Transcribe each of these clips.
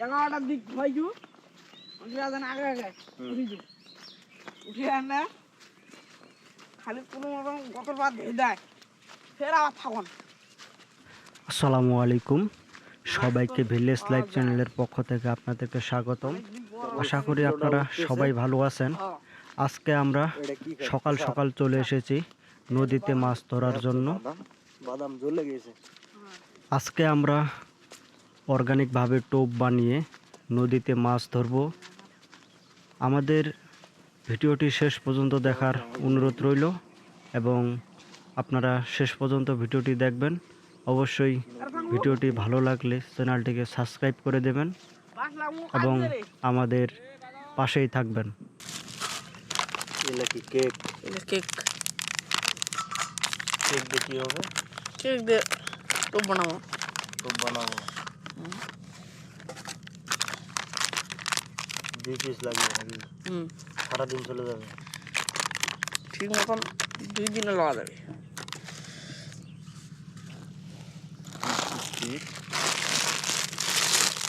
11টার দিক হইছু আগে আগে উঠিছু উঠে আনা খালি কোনো রকম গতর বাদ দেয় ফের আবার থাকুন। আসসালামু আলাইকুম, সবাইকে ভিলেজ লাইফ চ্যানেলের পক্ষ থেকে আপনাদেরকে স্বাগতম। আশা করি আপনারা সবাই ভালো আছেন। আজকে আমরা সকাল সকাল চলে এসেছি নদীতে মাছ ধরার জন্য। আজকে আমরা অর্গানিকভাবে টোপ বানিয়ে নদীতে মাছ ধরব। আমাদের ভিডিওটি শেষ পর্যন্ত দেখার অনুরোধ রইল এবং আপনারা শেষ পর্যন্ত ভিডিওটি দেখবেন। অবশ্যই ভিডিওটি ভালো লাগলে চ্যানেলটিকে সাবস্ক্রাইব করে দেবেন এবং আমাদের পাশেই থাকবেন। কেক কেক দিয়ে কি হবে? কেক দিয়ে টোপ বানাবো। দুই পিস লাগবে নাকি? সারাদিন চলে যাবে? ঠিক মতন 2 দিনে লাগা যাবে।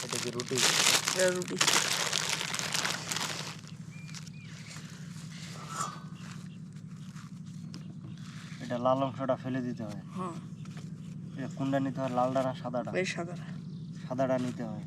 এটা কি রুটি? রুটি এটা লাল অংশটা ফেলে দিতে হয়। হ্যাঁ, এটা কোনটা নিতে হয়, লালটা না সাদাটা? এই সাদাটা। সাদাটা নিতে হয়।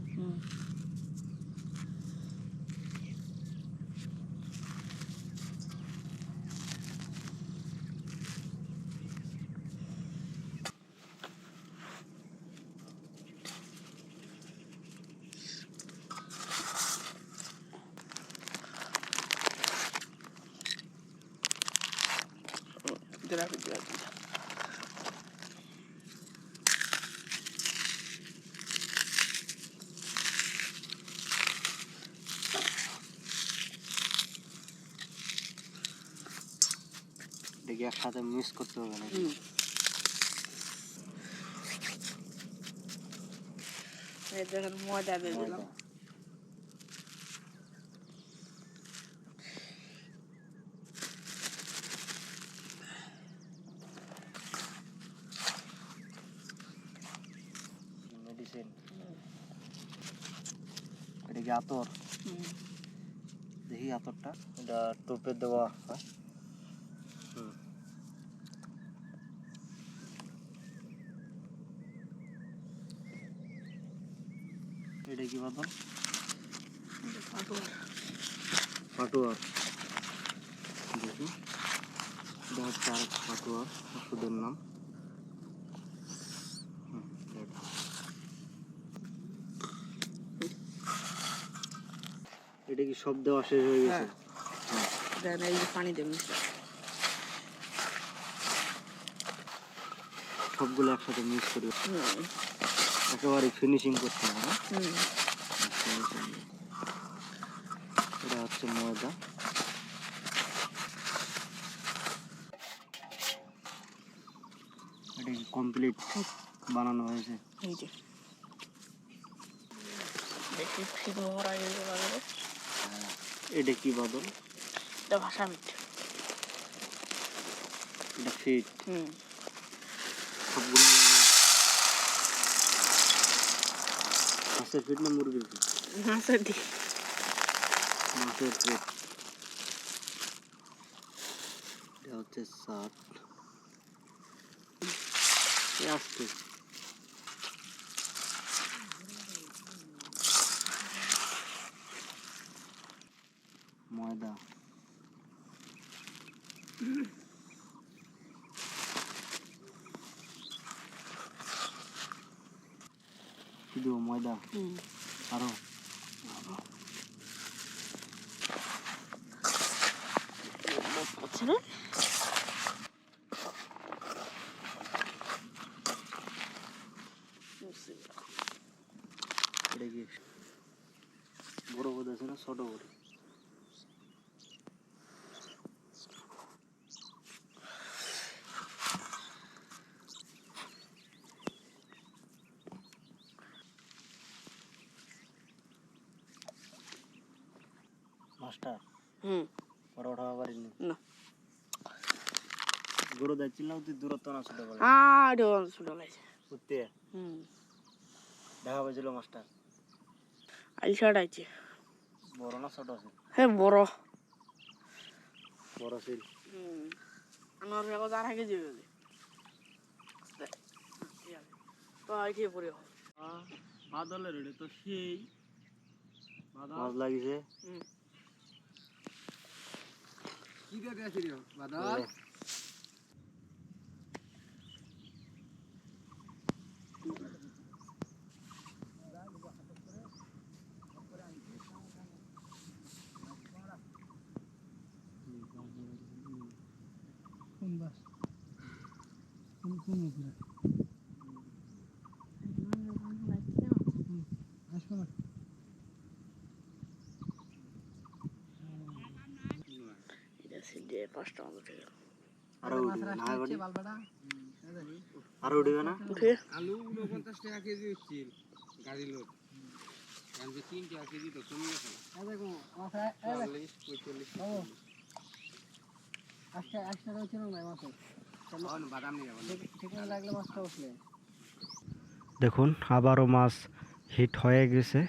দেখি একসাথে মিক্স করতে হবে নাকি? এই দেখেন ময়দা দিয়ে দিলাম। মেডিসিন। এটা কি আতর? দেখি আতরটা। এটা টোপে দেওয়া হয়। এটা কি বাদল? পাটুয়ার। দেখি, এটা হচ্ছে আর পাটুয়ার ওষুধের নাম। এটা কি সব দেওয়া শেষ হয়ে গেছে? এই পানি দেবেন, সবগুলো একসাথে মিক্স করে একেবারে ফিনিশিং করতে হবে না? এটা হচ্ছে ময়দা। এটা কি কমপ্লিট বানানো হয়েছে? এই যে বেশি ফিট মোহরা হয়ে যাবে। এটা কি বাদল? এটা ভাষা মিট। এটা ফিট। সবগুলো মাছের ফিট না মুরগির ফিট? মাছের দিকে মাছের ফিট। এটা হচ্ছে সাত আসছে ময়দা। কি দেবো? ময়দা আরো? হচ্ছে না? এটা কি বড় বোধ আছে না ছোট বড়? মাস্টার বড় ওঠা পারিনি না, গরু যাচ্ছিল তুই দূরত্ব না ছোট করে ছোট লাগছে। উঠতে দেখা হয়েছিল মাস্টার? আইসাট আইছে বড় না ছোট আছে? হ্যাঁ বড় বড় ছিল। আমার এখন 2.5 কেজি হয়ে গেছে তো আইটি পরে বাদলের এটা তো সেই মাছ লাগিছে। কি করে আছে রে বাদল? কোন বাস? কোন উপরে? আসো না। এটা সিজে 5টা মতো উঠে গেল আরো উঠবে না হচ্ছে বাড়ি? বালবাটা। আরো উঠবে না? উঠে আলু 49 টাকা কেজি হচ্ছিল গাড়ি লোড। আমি 3 টাকা কেজি তো কমে গেছে। এই দেখো মাথায় 40 45 ও আজকে হচ্ছে না মাছ। চলো বাদাম নিয়ে যাবো। ঠিক না লাগলে মাছটা উঠলে। দেখুন আবারও মাছ হিট হয়ে গেছে,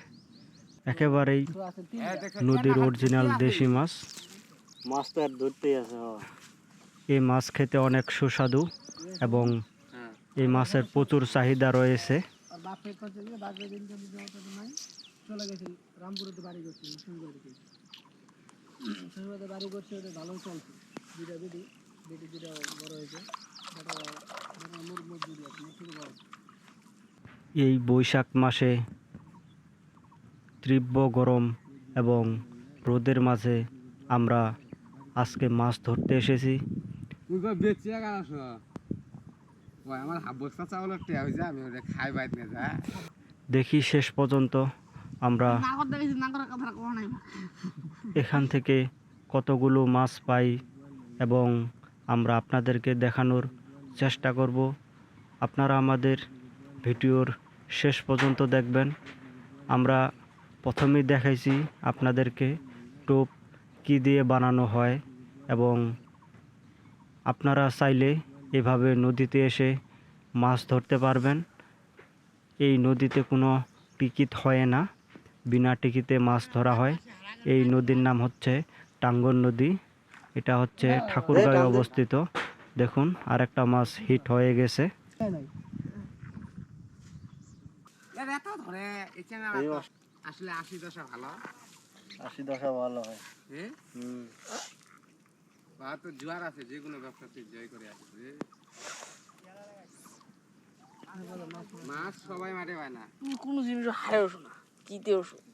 একেবারেই নদীর অরিজিনাল দেশি মাছ। মাছ তো আর ধরতেই আছে। এই মাছ খেতে অনেক সুস্বাদু এবং এই মাছের প্রচুর চাহিদা রয়েছে। আর বাপের কাছে দিয়ে বাপের দিন যদি জমাতে নাই চলে গেছে রামপুরেতে বাড়ি করছে সুন্দরবনে। সুন্দরবনে বাড়ি করছে ওটা ভালো চলছে। দুইটা দুইটা বড় হয়েছে। সেটা মোর দুইটা আছে মোর থেকে বড়। এই বৈশাখ মাসে তীব্র গরম এবং রোদের মাঝে আমরা আজকে মাছ ধরতে এসেছি। তুই কই বেচে গেল আস ওই আমার বস্তা চাউলের টিয়া হয়েছে আমি ওটা খাই বাইত নিয়ে যা দেখি শেষ পর্যন্ত আমরা না করতে গেছি না করার কথা কোয়া নাই এখান থেকে কতগুলো মাছ পাই এবং আমরা আপনাদেরকে দেখানোর চেষ্টা করব। আপনারা আমাদের ভিডিওর শেষ পর্যন্ত দেখবেন। আমরা প্রথমেই দেখাইছি আপনাদেরকে টোপ কী দিয়ে বানানো হয় এবং আপনারা চাইলে এভাবে নদীতে এসে মাছ ধরতে পারবেন। এই নদীতে কোনো টিকিট হয় না, বিনা টিকিটে মাছ ধরা হয়। এই নদীর নাম হচ্ছে টাঙ্গন নদী। এটা হচ্ছে ঠাকুরগাঁয়ে অবস্থিত। দেখুন আরেকটা মাছ হিট হয়ে গেছে। এত ধরে আসলে 80 ভালো 80 ভালো হয়। হ্যাঁ বা তো জোয়ার আছে যে কোনো ব্যবসাতে জয় করে আসছে মাছ সবাই মারে হয় না তুমি কোনো জিনিস হারেও শোনা জিতেও শোনা